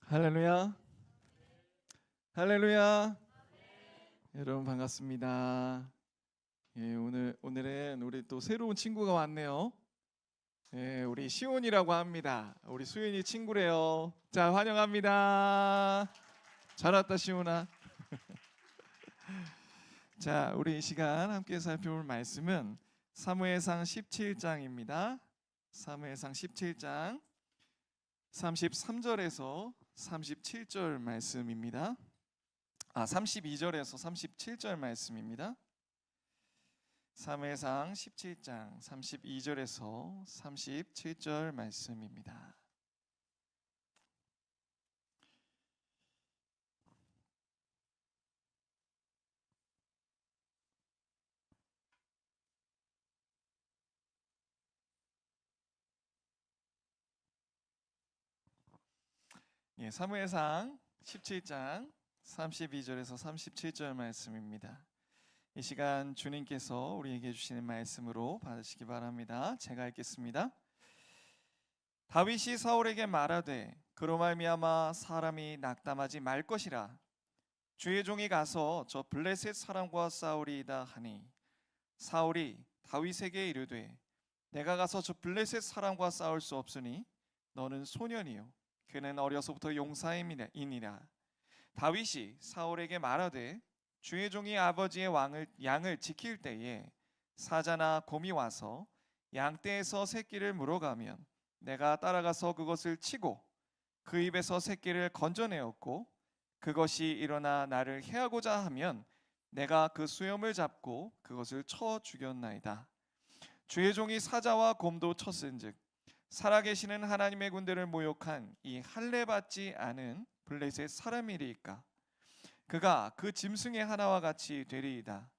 할렐루야. 할렐루야. 여러분 반갑습니다. 예, 오늘은 우리 또 새로운 친구가 왔네요. 예, 우리 시온이라고 합니다. 우리 수윤이 친구래요. 자, 환영합니다. 잘 왔다 시온아. 자, 우리 이 시간 함께 살펴볼 말씀은 사무엘상 17장입니다. 사무엘상 17장 33절에서 37절 말씀입니다. 32절에서 37절 말씀입니다. 사무엘상 17장 32절에서 37절 말씀입니다. 예, 사무엘상 17장 32절에서 37절 말씀입니다. 이 시간 주님께서 우리에게 주시는 말씀으로 받으시기 바랍니다. 제가 읽겠습니다. 다윗이 사울에게 말하되 그로 말미암아 사람이 낙담하지 말 것이라. 주의 종이 가서 저 블레셋 사람과 싸우리이다 하니 사울이 다윗에게 이르되 내가 가서 저 블레셋 사람과 싸울 수 없으니 너는 소년이요 그는 어려서부터 용사이니라. 다윗이 사울에게 말하되 주의 종이 아버지의 양을 지킬 때에 사자나 곰이 와서 양떼에서 새끼를 물어가면 내가 따라가서 그것을 치고 그 입에서 새끼를 건져내었고 그것이 일어나 나를 해하고자 하면 내가 그 수염을 잡고 그것을 쳐 죽였나이다. 주의 종이 사자와 곰도 쳤은즉 살아계시는 하나님의 군대를 모욕한 이 할례받지 않은 블레셋 사람이리까. 그가 그 짐승의 하나와 같이 되리이다.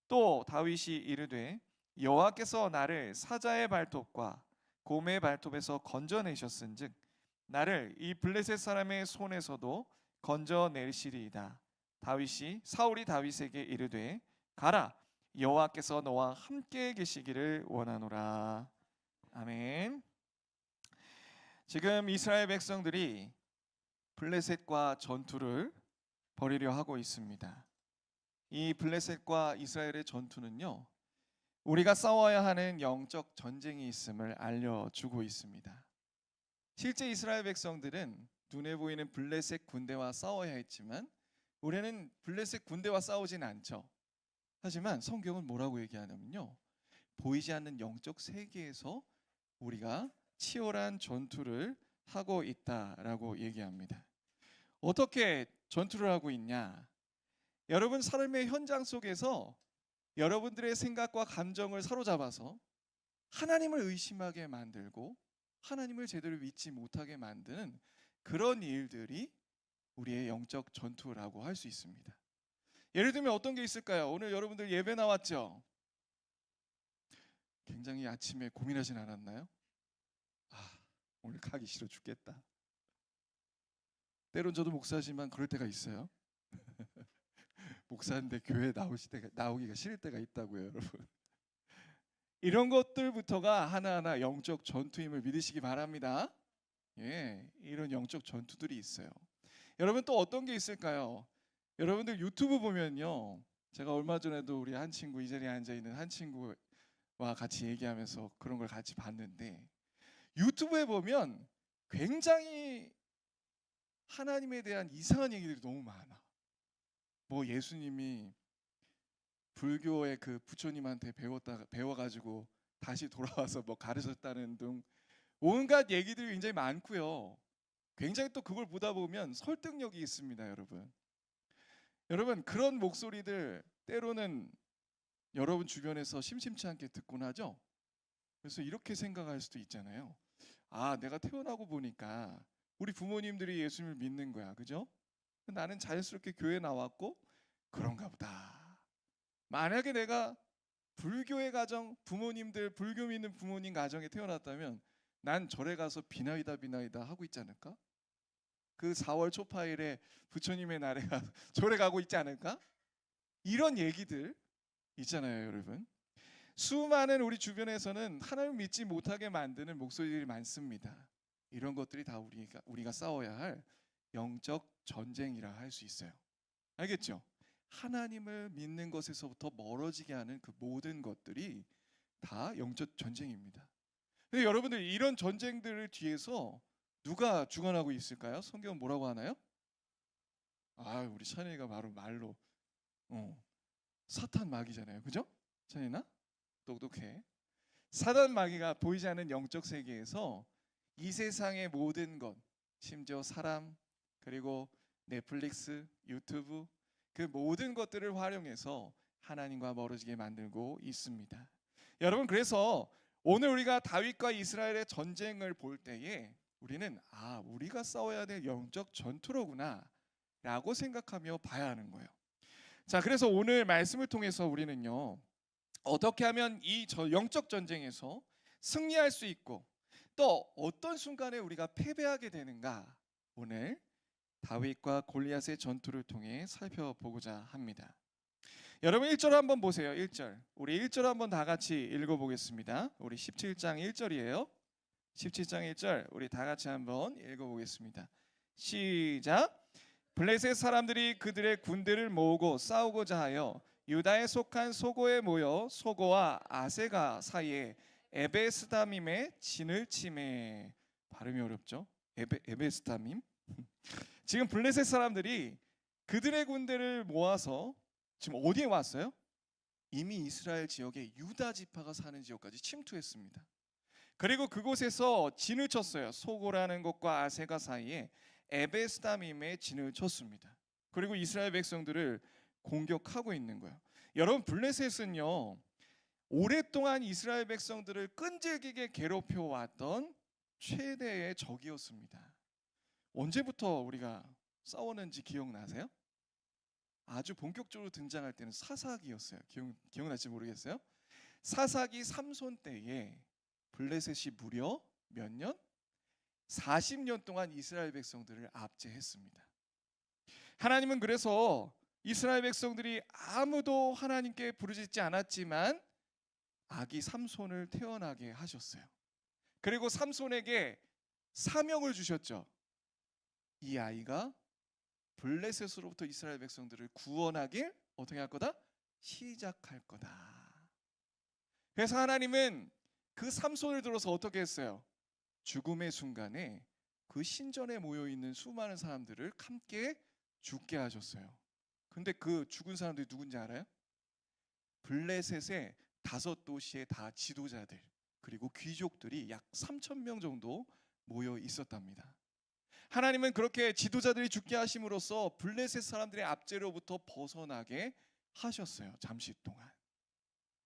또 다윗이 이르되 여호와께서 나를 사자의 발톱과 곰의 발톱에서 건져내셨은즉 나를 이 블레셋 사람의 손에서도 건져내시리이다. 사울이 다윗에게 이르되 가라, 여호와께서 너와 함께 계시기를 원하노라. 아멘. 지금 이스라엘 백성들이 블레셋과 전투를 벌이려 하고 있습니다. 이 블레셋과 이스라엘의 전투는요, 우리가 싸워야 하는 영적 전쟁이 있음을 알려주고 있습니다. 실제 이스라엘 백성들은 눈에 보이는 블레셋 군대와 싸워야 했지만 우리는 블레셋 군대와 싸우진 않죠. 하지만 성경은 뭐라고 얘기하냐면요, 보이지 않는 영적 세계에서 우리가 치열한 전투를 하고 있다라고 얘기합니다. 어떻게 전투를 하고 있냐? 여러분 삶의 현장 속에서 여러분들의 생각과 감정을 사로잡아서 하나님을 의심하게 만들고 하나님을 제대로 믿지 못하게 만드는 그런 일들이 우리의 영적 전투라고 할 수 있습니다. 예를 들면 어떤 게 있을까요? 오늘 여러분들 예배 나왔죠? 굉장히 아침에 고민하진 않았나요? 오늘 가기 싫어 죽겠다. 때론 저도 목사지만 그럴 때가 있어요. 목사인데 교회 나오기가 싫을 때가 있다고요, 여러분. 이런 것들부터가 하나하나 영적 전투임을 믿으시기 바랍니다. 예, 이런 영적 전투들이 있어요. 여러분 또 어떤 게 있을까요? 여러분들 유튜브 보면요, 제가 얼마 전에도 우리 한 친구, 이 자리에 앉아 있는 한 친구와 같이 얘기하면서 그런 걸 같이 봤는데, 유튜브에 보면 굉장히 하나님에 대한 이상한 얘기들이 너무 많아. 뭐 예수님이 불교의 그 부처님한테 배워가지고 다시 돌아와서 뭐 가르쳤다는 등 온갖 얘기들이 굉장히 많고요. 굉장히 또 그걸 보다 보면 설득력이 있습니다, 여러분. 여러분 그런 목소리들 때로는 여러분 주변에서 심심치 않게 듣곤 하죠. 그래서 이렇게 생각할 수도 있잖아요. 내가 태어나고 보니까 우리 부모님들이 예수님을 믿는 거야, 그죠? 나는 자연스럽게 교회 나왔고 그런가 보다. 만약에 내가 불교의 가정, 불교 믿는 부모님 가정에 태어났다면 난 절에 가서 비나이다 하고 있지 않을까? 그 4월 초파일에 부처님의 날에 절에 가고 있지 않을까? 이런 얘기들 있잖아요, 여러분. 수많은 우리 주변에서는 하나님 믿지 못하게 만드는 목소리들이 많습니다. 이런 것들이 다 우리가 싸워야 할 영적 전쟁이라 할 수 있어요. 알겠죠? 하나님을 믿는 것에서부터 멀어지게 하는 그 모든 것들이 다 영적 전쟁입니다. 근데 여러분들 이런 전쟁들을 뒤에서 누가 주관하고 있을까요? 성경은 뭐라고 하나요? 우리 찬이가 바로 말로 사탄 마귀잖아요. 그죠? 찬이나? 똑똑해. 사단 마귀가 보이지 않는 영적 세계에서 이 세상의 모든 것, 심지어 사람, 그리고 넷플릭스, 유튜브, 그 모든 것들을 활용해서 하나님과 멀어지게 만들고 있습니다. 여러분, 그래서 오늘 우리가 다윗과 이스라엘의 전쟁을 볼 때에 우리는 우리가 싸워야 될 영적 전투로구나 라고 생각하며 봐야 하는 거예요. 자, 그래서 오늘 말씀을 통해서 우리는요, 어떻게 하면 이 영적 전쟁에서 승리할 수 있고 또 어떤 순간에 우리가 패배하게 되는가, 오늘 다윗과 골리앗의 전투를 통해 살펴보고자 합니다. 여러분 1절 한번 보세요. 1절. 우리 1절 한번 다 같이 읽어보겠습니다. 우리 17장 1절이에요. 17장 1절 우리 다 같이 한번 읽어보겠습니다. 시작. 블레셋 사람들이 그들의 군대를 모으고 싸우고자 하여 유다에 속한 소고에 모여 소고와 아세가 사이에 에베스다밈의 진을 치매. 발음이 어렵죠? 에베스다밈. 지금 블레셋 사람들이 그들의 군대를 모아서 지금 어디에 왔어요? 이미 이스라엘 지역에 유다 지파가 사는 지역까지 침투했습니다. 그리고 그곳에서 진을 쳤어요. 소고라는 곳과 아세가 사이에 에베스다밈의 진을 쳤습니다. 그리고 이스라엘 백성들을 공격하고 있는 거예요. 여러분, 블레셋은요, 오랫동안 이스라엘 백성들을 끈질기게 괴롭혀 왔던 최대의 적이었습니다. 언제부터 우리가 싸웠는지 기억나세요? 아주 본격적으로 등장할 때는 사사기였어요. 기억날지 모르겠어요. 사사기 삼손 때에 블레셋이 무려 몇 년? 40년 동안 이스라엘 백성들을 압제했습니다. 하나님은 그래서 이스라엘 백성들이 아무도 하나님께 부르짖지 않았지만 아기 삼손을 태어나게 하셨어요. 그리고 삼손에게 사명을 주셨죠. 이 아이가 블레셋으로부터 이스라엘 백성들을 구원하길 어떻게 할 거다? 시작할 거다. 그래서 하나님은 그 삼손을 들어서 어떻게 했어요? 죽음의 순간에 그 신전에 모여 있는 수많은 사람들을 함께 죽게 하셨어요. 근데 그 죽은 사람들이 누군지 알아요? 블레셋의 5도시의 다 지도자들, 그리고 귀족들이 약 3,000명 정도 모여 있었답니다. 하나님은 그렇게 지도자들이 죽게 하심으로써 블레셋 사람들의 압제로부터 벗어나게 하셨어요. 잠시 동안.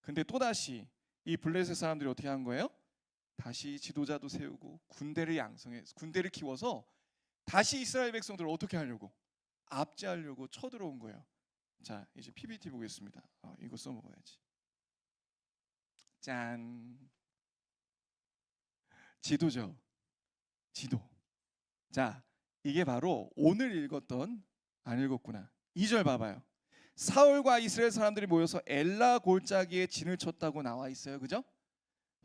근데 또다시 이 블레셋 사람들이 어떻게 한 거예요? 다시 지도자도 세우고 군대를 키워서 다시 이스라엘 백성들을 어떻게 하려고? 압제하려고 쳐들어온 거예요. 자, 이제 PPT 보겠습니다. 이거 써먹어야지. 짠. 지도죠. 지도. 자, 이게 바로 오늘 읽었던, 안 읽었구나, 2절 봐봐요. 사울과 이스라엘 사람들이 모여서 엘라 골짜기에 진을 쳤다고 나와 있어요. 그죠?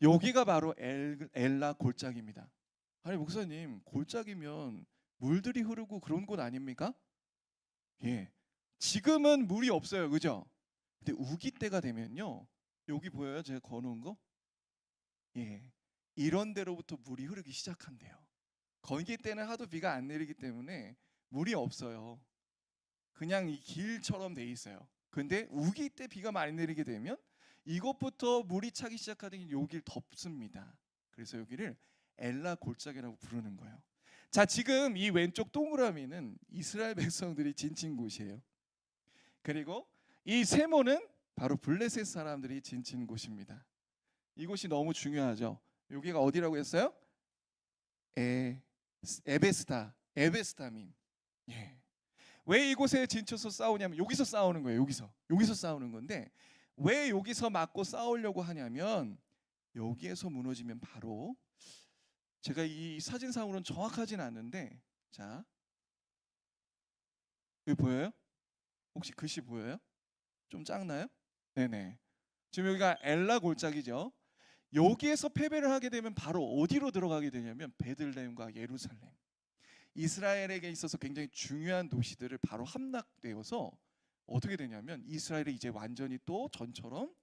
여기가 바로 엘라 골짜기입니다. 아니 목사님, 골짜기면 물들이 흐르고 그런 곳 아닙니까? 예, 지금은 물이 없어요. 그죠? 근데 우기 때가 되면요, 여기 보여요? 제가 거놓은 거? 예, 이런 데로부터 물이 흐르기 시작한대요. 건기 때는 하도 비가 안 내리기 때문에 물이 없어요. 그냥 이 길처럼 돼 있어요. 근데 우기 때 비가 많이 내리게 되면 이것부터 물이 차기 시작하더니 여기를 덮습니다. 그래서 여기를 엘라 골짜기라고 부르는 거예요. 자, 지금 이 왼쪽 동그라미는 이스라엘 백성들이 진친 곳이에요. 그리고 이 세모는 바로 블레셋 사람들이 진친 곳입니다. 이곳이 너무 중요하죠. 여기가 어디라고 했어요? 에베스다밈. 예. 왜 이곳에 진쳐서 싸우냐면 여기서 싸우는 거예요. 여기서 싸우는 건데, 왜 여기서 맞고 싸우려고 하냐면 여기에서 무너지면 바로, 제가 이 사진상으로는 정확하진 않는데, 자, 여기 보여요? 혹시 글씨 보여요? 좀 작나요? 네네. 지금 여기가 엘라 골짜기죠. 여기에서 패배를 하게 되면 바로 어디로 들어가게 되냐면 베들레헴과 예루살렘, 이스라엘에게 있어서 굉장히 중요한 도시들을 바로 함락되어서 어떻게 되냐면 이스라엘이 이제 완전히 또 전처럼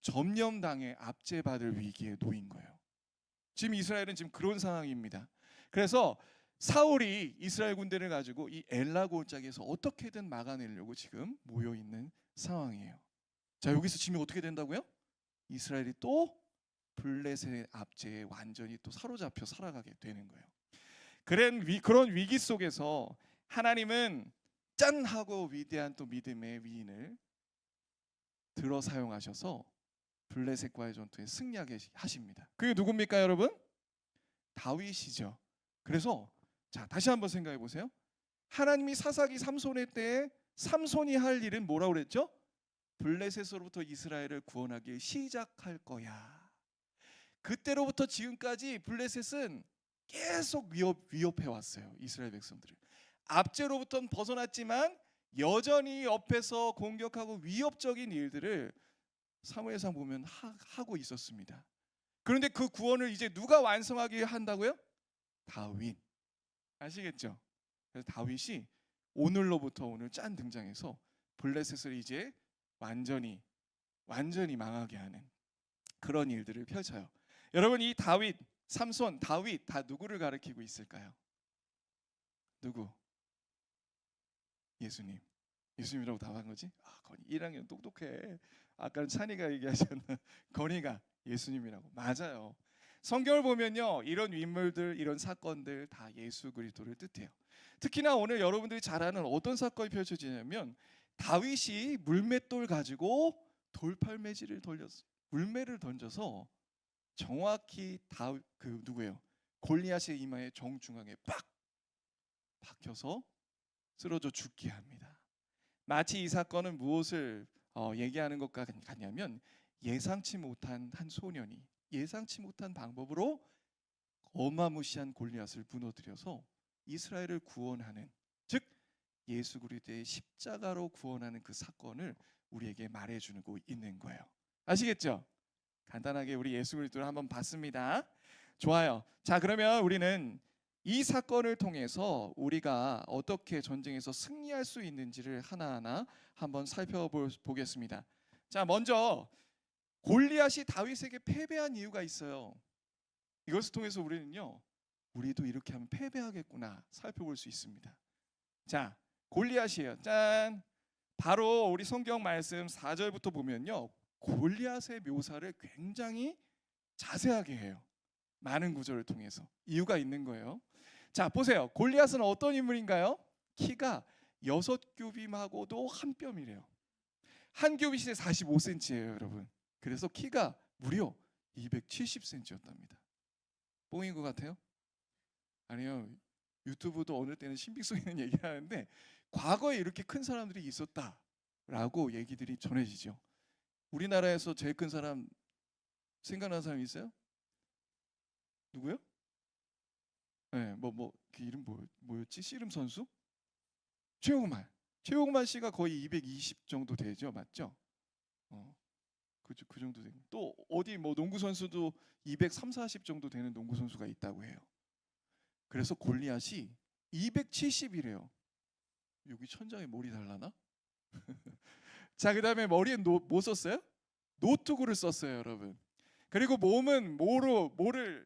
점령당에 압제받을 위기에 놓인 거예요. 지금 이스라엘은 지금 그런 상황입니다. 그래서 사울이 이스라엘 군대를 가지고 이 엘라 골짜기에서 어떻게든 막아내려고 지금 모여 있는 상황이에요. 자, 여기서 지금 어떻게 된다고요? 이스라엘이 또 블레셋의 압제에 완전히 또 사로잡혀 살아가게 되는 거예요. 그런 위기 속에서 하나님은 짠 하고 위대한 또 믿음의 위인을 들어 사용하셔서 블레셋과의 전투에 승리하게 하십니다. 그게 누굽니까, 여러분? 다윗이죠. 그래서 자, 다시 한번 생각해 보세요. 하나님이 사사기 삼손의 때에 삼손이 할 일은 뭐라고 그랬죠? 블레셋으로부터 이스라엘을 구원하기 시작할 거야. 그때로부터 지금까지 블레셋은 계속 위협해 왔어요. 이스라엘 백성들을. 압제로부터는 벗어났지만 여전히 옆에서 공격하고 위협적인 일들을 사무엘상 보면 하고 있었습니다. 그런데 그 구원을 이제 누가 완성하게 한다고요? 다윗. 아시겠죠? 그래서 다윗이 오늘로부터 오늘 짠 등장해서 블레셋을 이제 완전히 망하게 하는 그런 일들을 펼쳐요. 여러분, 이 다윗, 삼손, 다윗 다 누구를 가리키고 있을까요? 누구? 예수님. 예수님이라고 답한 거지? 아, 건이 1학년 똑똑해. 아까는 찬이가 얘기하셨나? 건이가 예수님이라고. 맞아요. 성경을 보면요, 이런 인물들, 이런 사건들 다 예수 그리스도를 뜻해요. 특히나 오늘 여러분들이 잘 아는 어떤 사건이 펼쳐지냐면 다윗이 물맷돌 가지고 돌팔매질을 돌렸어요. 물매를 던져서 정확히 누구예요? 골리앗의 이마에 정중앙에 빡 박혀서 쓰러져 죽게 합니다. 마치 이 사건은 무엇을 얘기하는 것 같냐면 예상치 못한 한 소년이 예상치 못한 방법으로 어마무시한 골리앗을 무너뜨려서 이스라엘을 구원하는, 즉 예수 그리스도의 십자가로 구원하는 그 사건을 우리에게 말해주고 있는 거예요. 아시겠죠? 간단하게 우리 예수 그리스도를 한번 봤습니다. 좋아요. 자, 그러면 우리는 이 사건을 통해서 우리가 어떻게 전쟁에서 승리할 수 있는지를 하나하나 한번 살펴보겠습니다. 자, 먼저 골리앗이 다윗에게 패배한 이유가 있어요. 이것을 통해서 우리도 이렇게 하면 패배하겠구나 살펴볼 수 있습니다. 자, 골리앗이에요. 짠. 바로 우리 성경 말씀 4절부터 보면요, 골리앗의 묘사를 굉장히 자세하게 해요. 많은 구절을 통해서. 이유가 있는 거예요. 자, 보세요. 골리앗은 어떤 인물인가요? 키가 6규빗하고도 한 뼘이래요. 한 규빗이 45cm예요, 여러분. 그래서 키가 무려 270cm였답니다. 뽕인 것 같아요? 아니요. 유튜브도 어느 때는 신빙성 있는 얘기를 하는데 과거에 이렇게 큰 사람들이 있었다라고 얘기들이 전해지죠. 우리나라에서 제일 큰 사람 생각나는 사람 있어요? 누구요? 네, 그 이름 뭐였지? 씨름 선수? 최홍만 씨가 거의 220 정도 되죠, 맞죠? 그 정도 되고 또 어디 농구 선수도 230, 40 정도 되는 농구 선수가 있다고 해요. 그래서 골리앗이 270이래요. 여기 천장에 머리 달라나? 자, 그다음에 머리엔 뭐 썼어요? 노트구를 썼어요, 여러분. 그리고 몸은 뭐를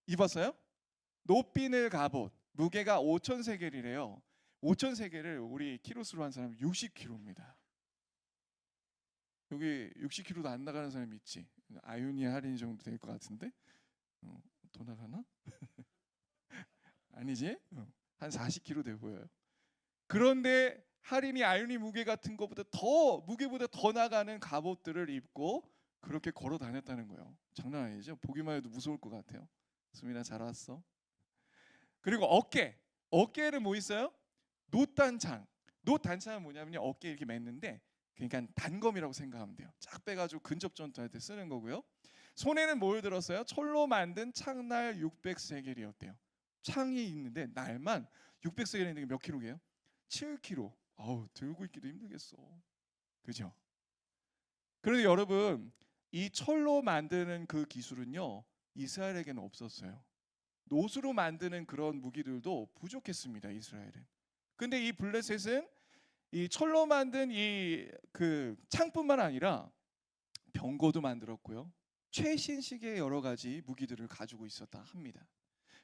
입었어요? 노비늘 갑옷. 무게가 5,000세겔이래요. 5,000세겔을 우리 키로수로 한 사람은 60kg입니다. 여기 60kg도 안 나가는 사람이 있지. 아유니 할인 정도 될 것 같은데 더 나가나? 아니지? 한 40kg 돼 보여요. 그런데 할인이 아유니 무게 같은 것보다 무게보다 더 나가는 갑옷들을 입고 그렇게 걸어 다녔다는 거예요. 장난 아니죠? 보기만 해도 무서울 것 같아요. 수민아 잘 왔어. 그리고 어깨에는 뭐 있어요? 노단창은 뭐냐면요, 어깨에 이렇게 맸는데 그러니까 단검이라고 생각하면 돼요. 쫙 빼가지고 근접 전투할 때 쓰는 거고요. 손에는 뭘 들었어요? 철로 만든 창날 600세겔이었대요. 창이 있는데 날만 600세겔인데 몇 킬로게요? 7kg. 들고 있기도 힘들겠어. 그죠? 그런데 여러분, 이 철로 만드는 그 기술은요, 이스라엘에게는 없었어요. 노수로 만드는 그런 무기들도 부족했습니다, 이스라엘은. 근데 이 블레셋은 이 철로 만든 이 그 창뿐만 아니라 병거도 만들었고요. 최신식의 여러 가지 무기들을 가지고 있었다 합니다.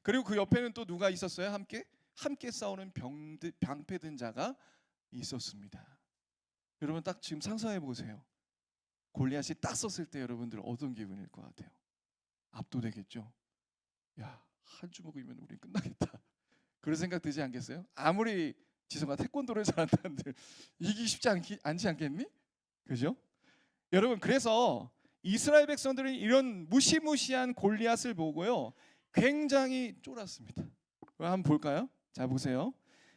그리고 그 옆에는 또 누가 있었어요? 함께 싸우는 방패 든 자가 있었습니다. 여러분 딱 지금 상상해 보세요. 골리앗이 딱 썼을 때 여러분들 어떤 기분일 것 같아요? 압도되겠죠. 야, 한 주먹이면 우리 끝나겠다. 그런 생각 들지 않겠어요? 아무리 지성아 태권도를 잘한다는데 이기기 쉽지 않지 않겠니? 그죠? 여러분 그래서 이스라엘 백성들은 이런 무시무시한 골리앗을 보고요 굉장히 쫄았습니다. 한번 볼까요? 자 보세요.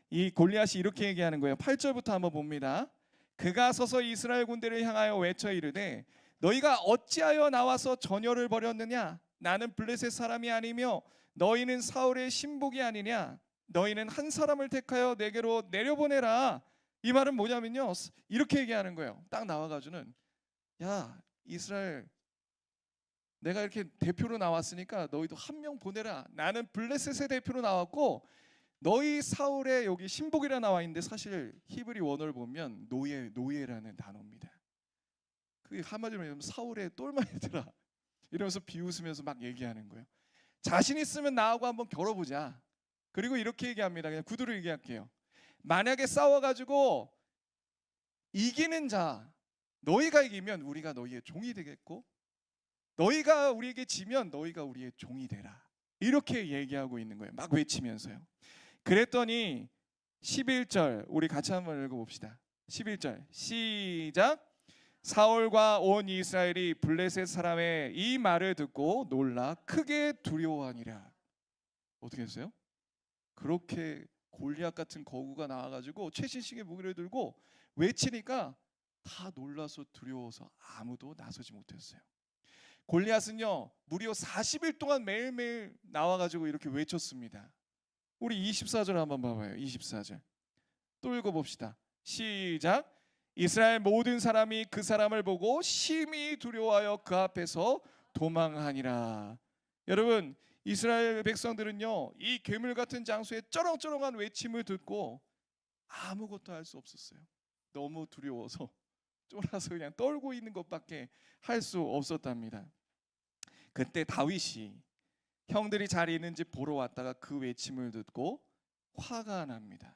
이 골리앗이 이렇게 얘기하는 거예요. 8절부터 한번 봅니다. 그가 서서 이스라엘 군대를 향하여 외쳐 이르되 너희가 어찌하여 나와서 전열을 벌였느냐? 나는 블레셋 사람이 아니며 너희는 사울의 신복이 아니냐? 너희는 한 사람을 택하여 내게로 내려보내라. 이 말은 뭐냐면요 이렇게 얘기하는 거예요. 딱 나와가지고는 야 이스라엘 내가 이렇게 대표로 나왔으니까 너희도 한 명 보내라. 나는 블레셋의 대표로 나왔고 너희 사울의 여기 신복이라 나와 있는데 사실 히브리 원어를 보면 노예라는 단어입니다. 그게 한마디로 얘기하면 사울의 똘마니들아 이러면서 비웃으면서 막 얘기하는 거예요. 자신 있으면 나하고 한번 겨뤄보자. 그리고 이렇게 얘기합니다. 그냥 구두로 얘기할게요. 만약에 싸워가지고 이기는 자 너희가 이기면 우리가 너희의 종이 되겠고 너희가 우리에게 지면 너희가 우리의 종이 되라. 이렇게 얘기하고 있는 거예요. 막 외치면서요. 그랬더니 11절 우리 같이 한번 읽어봅시다. 11절 시작. 사울과 온 이스라엘이 블레셋 사람의 이 말을 듣고 놀라 크게 두려워하니라. 어떻게 했어요? 그렇게 골리앗 같은 거구가 나와가지고 최신식의 무기를 들고 외치니까 다 놀라서 두려워서 아무도 나서지 못했어요. 골리앗은요 무려 40일 동안 매일매일 나와가지고 이렇게 외쳤습니다. 우리 24절 한번 봐봐요. 24절 또 읽어봅시다. 시작. 이스라엘 모든 사람이 그 사람을 보고 심히 두려워하여 그 앞에서 도망하니라. 여러분 이스라엘 백성들은요 이 괴물 같은 장소에 쩌렁쩌렁한 외침을 듣고 아무것도 할 수 없었어요. 너무 두려워서 쫄아서 그냥 떨고 있는 것밖에 할 수 없었답니다. 그때 다윗이 형들이 잘 있는지 보러 왔다가 그 외침을 듣고 화가 납니다.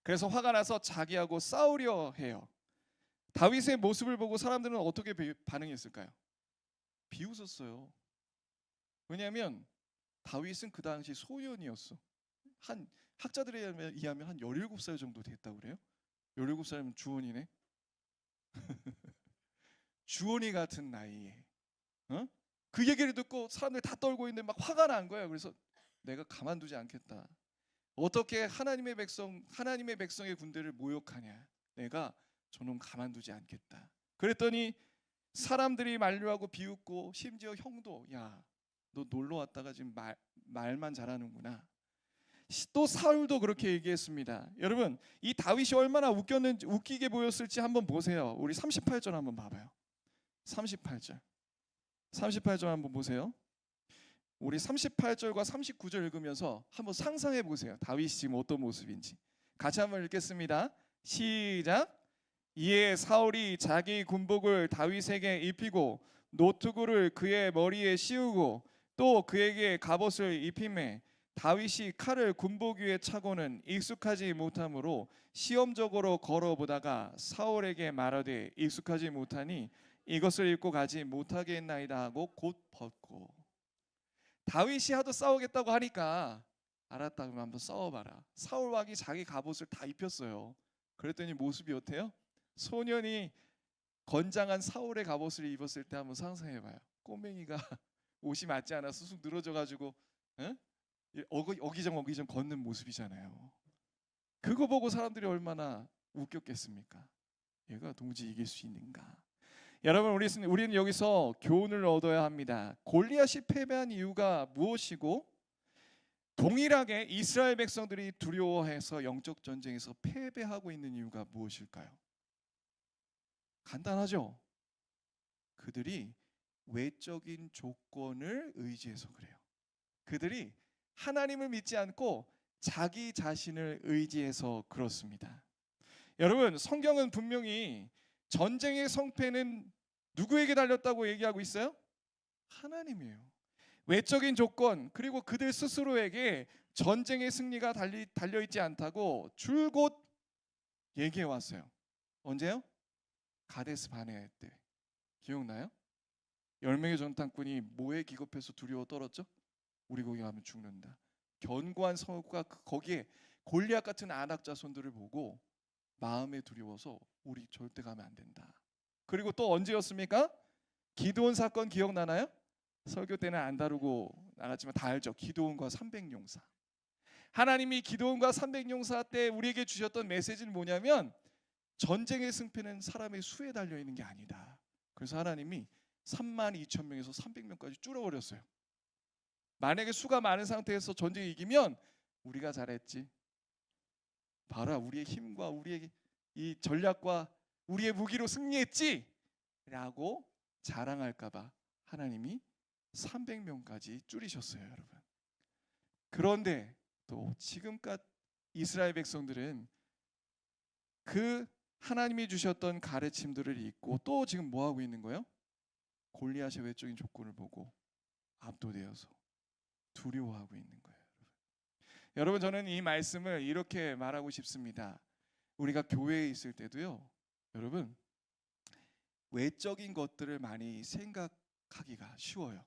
그래서 화가 나서 자기하고 싸우려 해요. 다윗의 모습을 보고 사람들은 어떻게 반응했을까요? 비웃었어요. 왜냐하면 다윗은 그 당시 소년이었어. 한 학자들에 의하면 한 17살 정도 됐다고 그래요. 17살이면 주원이네. 주원이 같은 나이에 그 얘기를 듣고 사람들 다 떨고 있는데 막 화가 난 거예요. 그래서 내가 가만두지 않겠다. 어떻게 하나님의 백성의 군대를 모욕하냐. 내가 저놈 가만두지 않겠다. 그랬더니 사람들이 만류하고 비웃고 심지어 형도 야, 너 놀러 왔다가 지금 말만 잘하는구나. 또 사울도 그렇게 얘기했습니다. 여러분 이 다윗이 얼마나 웃기게 보였을지 한번 보세요. 우리 38절 한번 봐봐요. 38절 한번 보세요. 우리 38절과 39절 읽으면서 한번 상상해 보세요. 다윗이 지금 어떤 모습인지. 같이 한번 읽겠습니다. 시작. 이에 사울이 자기 군복을 다윗에게 입히고 노트구를 그의 머리에 씌우고 또 그에게 갑옷을 입히매 다윗이 칼을 군복 위에 차고는 익숙하지 못하므로 시험적으로 걸어보다가 사울에게 말하되 익숙하지 못하니 이것을 입고 가지 못하겠나이다 하고 곧 벗고. 다윗이 하도 싸우겠다고 하니까 알았다 그러면 한번 싸워봐라. 사울 왕이 자기 갑옷을 다 입혔어요. 그랬더니 모습이 어때요? 소년이 건장한 사울의 갑옷을 입었을 때 한번 상상해봐요. 꼬맹이가 옷이 맞지 않아서 쑥 늘어져가지고 어기정 걷는 모습이잖아요. 그거 보고 사람들이 얼마나 웃겼겠습니까? 얘가 도무지 이길 수 있는가? 여러분 우리는 여기서 교훈을 얻어야 합니다. 골리앗이 패배한 이유가 무엇이고 동일하게 이스라엘 백성들이 두려워해서 영적 전쟁에서 패배하고 있는 이유가 무엇일까요? 간단하죠. 그들이 외적인 조건을 의지해서 그래요. 그들이 하나님을 믿지 않고 자기 자신을 의지해서 그렇습니다. 여러분, 성경은 분명히 전쟁의 성패는 누구에게 달렸다고 얘기하고 있어요? 하나님이에요. 외적인 조건 그리고 그들 스스로에게 전쟁의 승리가 달려있지 않다고 줄곧 얘기해 왔어요. 언제요? 가데스 바네아 때. 기억나요? 10명의 전탄꾼이 뭐에 기겁해서 두려워 떨었죠? 우리 거기 가면 죽는다. 견고한 성읍과 거기에 골리앗 같은 안악 자손들을 보고 마음에 두려워서 우리 절대 가면 안 된다. 그리고 또 언제였습니까? 기드온 사건 기억나나요? 설교 때는 안 다루고 나갔지만 다 알죠. 기드온과 300용사. 하나님이 기드온과 300용사 때 우리에게 주셨던 메시지는 뭐냐면 전쟁의 승패는 사람의 수에 달려 있는 게 아니다. 그래서 하나님이 32,000명에서 300명까지 줄여버렸어요. 만약에 수가 많은 상태에서 전쟁에 이기면 우리가 잘했지. 봐라, 우리의 힘과 우리의 이 전략과 우리의 무기로 승리했지 라고 자랑할까봐 하나님이 300명까지 줄이셨어요, 여러분. 그런데 또 지금껏 이스라엘 백성들은 그 하나님이 주셨던 가르침들을 잊고 또 지금 뭐 하고 있는 거예요? 골리앗의 외적인 조건을 보고 압도되어서 두려워하고 있는 거예요. 여러분, 저는 이 말씀을 이렇게 말하고 싶습니다. 우리가 교회에 있을 때도요, 여러분, 외적인 것들을 많이 생각하기가 쉬워요.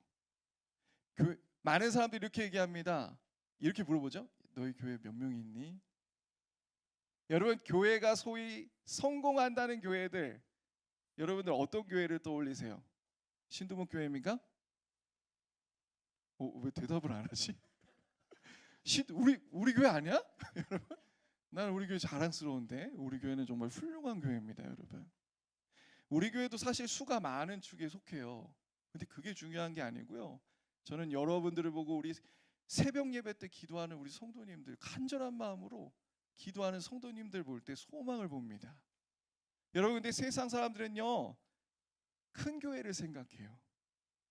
많은 사람들이 이렇게 얘기합니다. 이렇게 물어보죠. 너희 교회 몇 명 있니? 여러분, 교회가 소위 성공한다는 교회들, 여러분들 어떤 교회를 떠올리세요? 신도문 교회입니까? 왜 대답을 안 하지? 우리 교회 아니야? 여러분, 나는 우리 교회 자랑스러운데 우리 교회는 정말 훌륭한 교회입니다, 여러분. 우리 교회도 사실 수가 많은 축에 속해요. 근데 그게 중요한 게 아니고요. 저는 여러분들을 보고 우리 새벽 예배 때 기도하는 우리 성도님들, 간절한 마음으로 기도하는 성도님들 볼 때 소망을 봅니다. 여러분, 근데 세상 사람들은요, 큰 교회를 생각해요.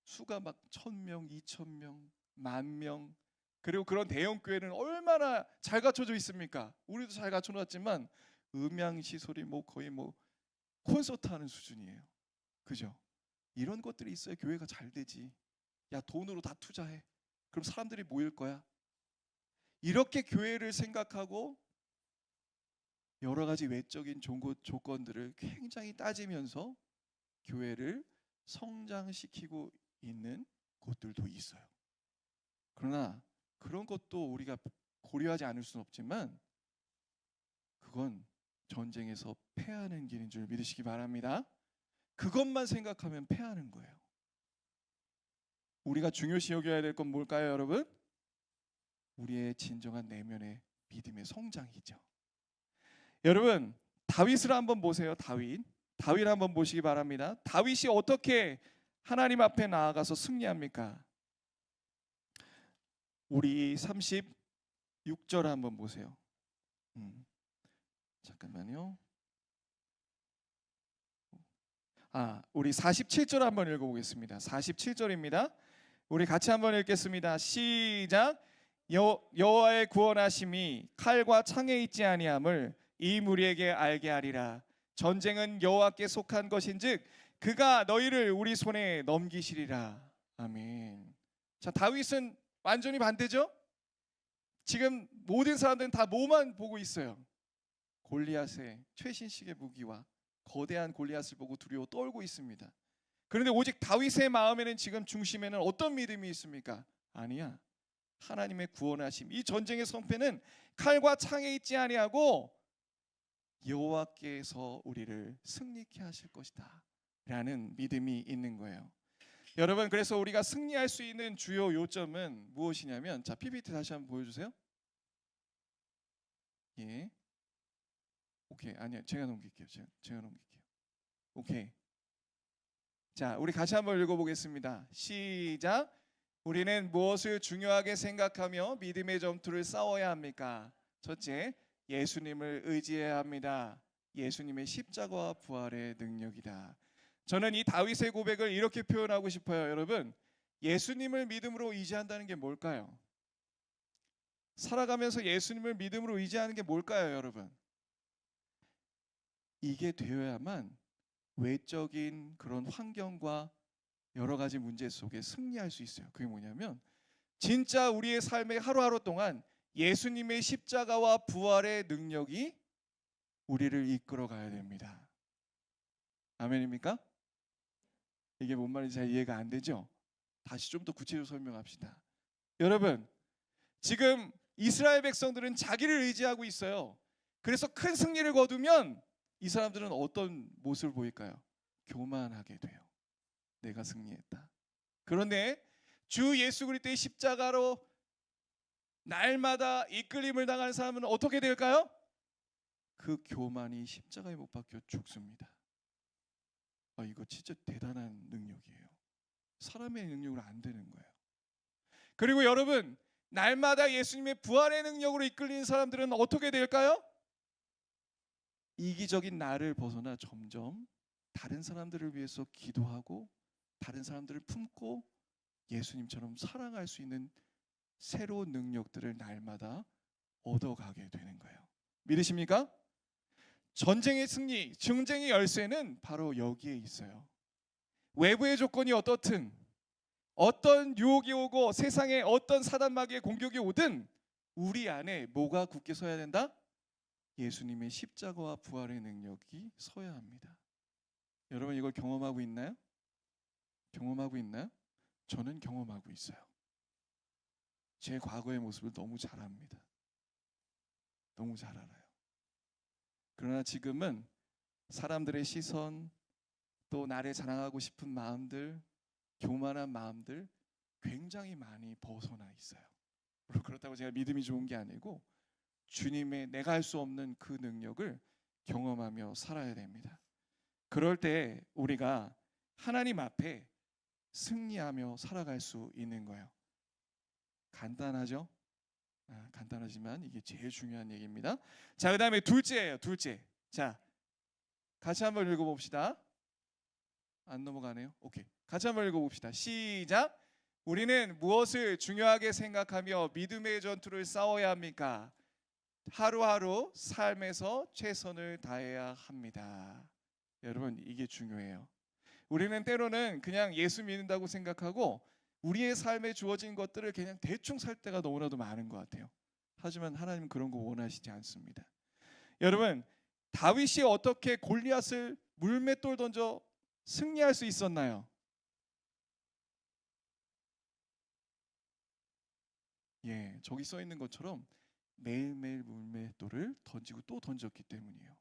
수가 막 1,000명, 2,000명, 10,000명, 그리고 그런 대형 교회는 얼마나 잘 갖춰져 있습니까? 우리도 잘 갖춰놨지만 음향시설이 거의 콘서트 하는 수준이에요. 그죠? 이런 것들이 있어야 교회가 잘 되지. 야, 돈으로 다 투자해. 그럼 사람들이 모일 거야. 이렇게 교회를 생각하고 여러 가지 외적인 조건들을 굉장히 따지면서 교회를 성장시키고 있는 곳들도 있어요. 그러나 그런 것도 우리가 고려하지 않을 수는 없지만 그건 전쟁에서 패하는 길인 줄 믿으시기 바랍니다. 그것만 생각하면 패하는 거예요. 우리가 중요시 여겨야 될 건 뭘까요, 여러분? 우리의 진정한 내면의 믿음의 성장이죠. 여러분, 다윗을 한번 보세요. 다윗 한번 보시기 바랍니다. 다윗이 어떻게 하나님 앞에 나아가서 승리합니까? 우리 36절 한번 보세요. 잠깐만요. 우리 47절 한번 읽어보겠습니다. 47절입니다. 우리 같이 한번 읽겠습니다. 시작. 여호와의 구원하심이 칼과 창에 있지 아니함을 이 무리에게 알게 하리라. 전쟁은 여호와께 속한 것인즉 그가 너희를 우리 손에 넘기시리라. 아멘. 자, 다윗은 완전히 반대죠. 지금 모든 사람들은 다 뭐만 보고 있어요? 골리앗의 최신식의 무기와 거대한 골리앗을 보고 두려워 떨고 있습니다. 그런데 오직 다윗의 마음에는 지금 중심에는 어떤 믿음이 있습니까? 아니야. 하나님의 구원하심. 이 전쟁의 성패는 칼과 창에 있지 아니하고 여호와께서 우리를 승리케 하실 것이다 라는 믿음이 있는 거예요. 여러분, 그래서 우리가 승리할 수 있는 주요 요점은 무엇이냐면, 자, PPT 다시 한번 보여주세요. 예. 오케이. 아니요, 제가 넘길게요. 제가 넘길게요. 오케이. 자, 우리 같이 한번 읽어보겠습니다. 시작. 우리는 무엇을 중요하게 생각하며 믿음의 전투를 싸워야 합니까? 첫째, 예수님을 의지해야 합니다. 예수님의 십자가와 부활의 능력이다. 저는 이 다윗의 고백을 이렇게 표현하고 싶어요. 여러분, 예수님을 믿음으로 의지한다는 게 뭘까요? 살아가면서 예수님을 믿음으로 의지하는 게 뭘까요, 여러분? 이게 되어야만 외적인 그런 환경과 여러 가지 문제 속에 승리할 수 있어요. 그게 뭐냐면 진짜 우리의 삶의 하루하루 동안 예수님의 십자가와 부활의 능력이 우리를 이끌어 가야 됩니다. 아멘입니까? 이게 뭔 말인지 잘 이해가 안 되죠? 다시 좀 더 구체적으로 설명합시다. 여러분, 지금 이스라엘 백성들은 자기를 의지하고 있어요. 그래서 큰 승리를 거두면 이 사람들은 어떤 모습을 보일까요? 교만하게 돼요. 내가 승리했다. 그런데 주 예수 그리스도의 십자가로 날마다 이끌림을 당하는 사람은 어떻게 될까요? 그 교만이 십자가에 못 박혀 죽습니다. 이거 진짜 대단한 능력이에요. 사람의 능력으로 안 되는 거예요. 그리고 여러분, 날마다 예수님의 부활의 능력으로 이끌리는 사람들은 어떻게 될까요? 이기적인 나를 벗어나 점점 다른 사람들을 위해서 기도하고 다른 사람들을 품고 예수님처럼 사랑할 수 있는 새로운 능력들을 날마다 얻어가게 되는 거예요. 믿으십니까? 전쟁의 승리, 전쟁의 열쇠는 바로 여기에 있어요. 외부의 조건이 어떻든 어떤 유혹이 오고 세상에 어떤 사단마귀의 공격이 오든 우리 안에 뭐가 굳게 서야 된다? 예수님의 십자가와 부활의 능력이 서야 합니다. 여러분 이걸 경험하고 있나요? 경험하고 있나요? 저는 경험하고 있어요. 제 과거의 모습을 너무 잘 압니다. 너무 잘 알아요. 그러나 지금은 사람들의 시선, 또 나를 자랑하고 싶은 마음들, 교만한 마음들 굉장히 많이 벗어나 있어요. 물론 그렇다고 제가 믿음이 좋은 게 아니고 주님의 내가 할 수 없는 그 능력을 경험하며 살아야 됩니다. 그럴 때 우리가 하나님 앞에 승리하며 살아갈 수 있는 거예요. 간단하죠? 간단하지만 이게 제일 중요한 얘기입니다. 자, 그다음에 둘째예요. 둘째. 자, 같이 한번 읽어봅시다. 안 넘어가네요. 오케이. 같이 한번 읽어봅시다. 시작. 우리는 무엇을 중요하게 생각하며 믿음의 전투를 싸워야 합니까? 하루하루 삶에서 최선을 다해야 합니다. 여러분 이게 중요해요. 우리는 때로는 그냥 예수 믿는다고 생각하고 우리의 삶에 주어진 것들을 그냥 대충 살 때가 너무나도 많은 것 같아요. 하지만 하나님은 그런 거 원하시지 않습니다. 여러분 다윗이 어떻게 골리앗을 물맷돌 던져 승리할 수 있었나요? 예, 저기 써 있는 것처럼 매일매일 물맷돌을 던지고 또 던졌기 때문이에요.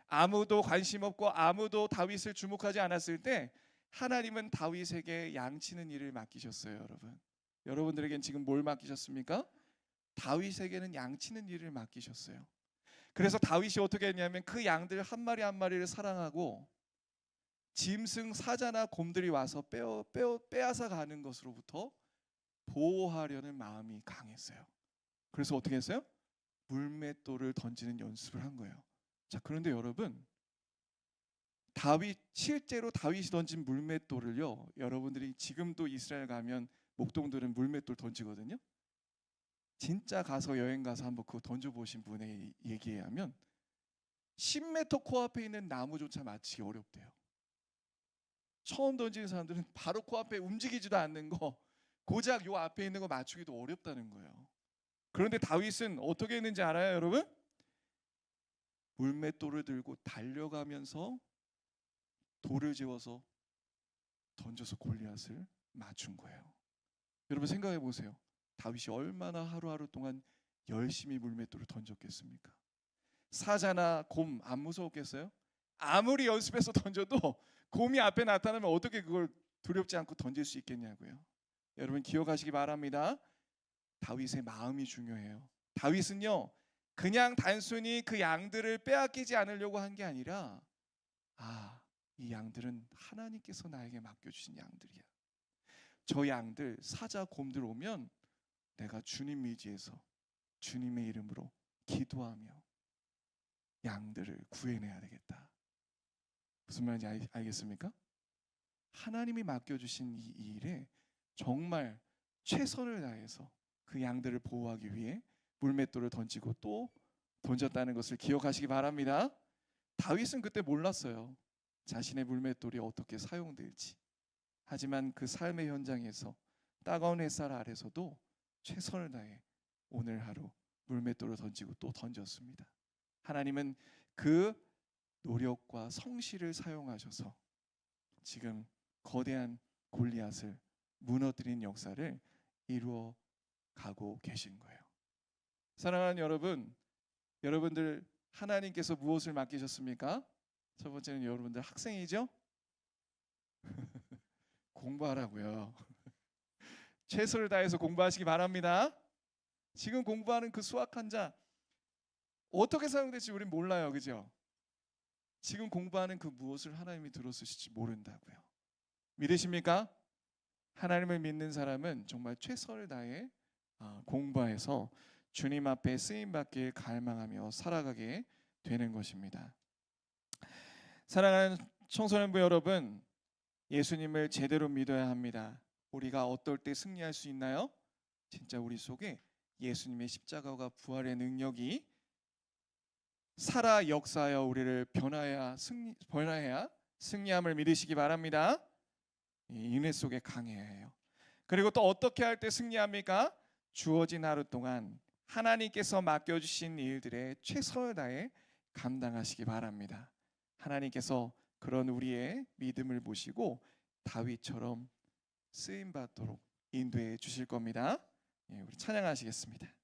아무도 관심 없고 아무도 다윗을 주목하지 않았을 때 하나님은 다윗에게 양치는 일을 맡기셨어요, 여러분. 여러분들에겐 지금 뭘 맡기셨습니까? 다윗에게는 양치는 일을 맡기셨어요. 그래서 다윗이 어떻게 했냐면 그 양들 한 마리 한 마리를 사랑하고 짐승 사자나 곰들이 와서 빼앗아 가는 것으로부터 보호하려는 마음이 강했어요. 그래서 어떻게 했어요? 물맷돌을 던지는 연습을 한 거예요. 자, 그런데 여러분 실제로 다윗이 던진 물맷돌을요, 여러분들이 지금도 이스라엘 가면 목동들은 물맷돌 던지거든요. 진짜 가서 여행 가서 한번 그거 던져보신 분의 얘기에 하면 10m 코앞에 있는 나무조차 맞히기 어렵대요. 처음 던지는 사람들은 바로 코앞에 움직이지도 않는 거 고작 요 앞에 있는 거 맞추기도 어렵다는 거예요. 그런데 다윗은 어떻게 했는지 알아요, 여러분? 물맷돌을 들고 달려가면서 돌을 지어서 던져서 골리앗을 맞춘 거예요. 여러분 생각해 보세요. 다윗이 얼마나 하루하루 동안 열심히 물맷돌을 던졌겠습니까? 사자나 곰 안 무서웠겠어요? 아무리 연습해서 던져도 곰이 앞에 나타나면 어떻게 그걸 두렵지 않고 던질 수 있겠냐고요. 여러분 기억하시기 바랍니다. 다윗의 마음이 중요해요. 다윗은요 그냥 단순히 그 양들을 빼앗기지 않으려고 한 게 아니라 이 양들은 하나님께서 나에게 맡겨주신 양들이야. 저 양들 사자 곰들 오면 내가 주님 의지해서 주님의 이름으로 기도하며 양들을 구해내야 되겠다. 무슨 말인지 알겠습니까? 하나님이 맡겨주신 이 일에 정말 최선을 다해서 그 양들을 보호하기 위해 물맷돌을 던지고 또 던졌다는 것을 기억하시기 바랍니다. 다윗은 그때 몰랐어요. 자신의 물맷돌이 어떻게 사용될지. 하지만 그 삶의 현장에서 따가운 햇살 아래서도 최선을 다해 오늘 하루 물맷돌을 던지고 또 던졌습니다. 하나님은 그 노력과 성실을 사용하셔서 지금 거대한 골리앗을 무너뜨린 역사를 이루어 가고 계신 거예요. 사랑하는 여러분, 여러분들 하나님께서 무엇을 맡기셨습니까? 첫 번째는 여러분들 학생이죠? 공부하라고요. 최선을 다해서 공부하시기 바랍니다. 지금 공부하는 그 수학 한자 어떻게 사용될지 우린 몰라요, 그죠? 지금 공부하는 그 무엇을 하나님이 들어쓰실지 모른다고요. 믿으십니까? 하나님을 믿는 사람은 정말 최선을 다해 공부해서 주님 앞에 쓰임받길 갈망하며 살아가게 되는 것입니다. 사랑하는 청소년부 여러분, 예수님을 제대로 믿어야 합니다. 우리가 어떨 때 승리할 수 있나요? 진짜 우리 속에 예수님의 십자가와 부활의 능력이 살아 역사하여 우리를 변화해야 승리함을 믿으시기 바랍니다. 이 은혜 속에 강해야 해요. 그리고 또 어떻게 할 때 승리합니까? 주어진 하루 동안 하나님께서 맡겨주신 일들에 최선을 다해 감당하시기 바랍니다. 하나님께서 그런 우리의 믿음을 보시고 다윗처럼 쓰임받도록 인도해 주실 겁니다. 우리 찬양하시겠습니다.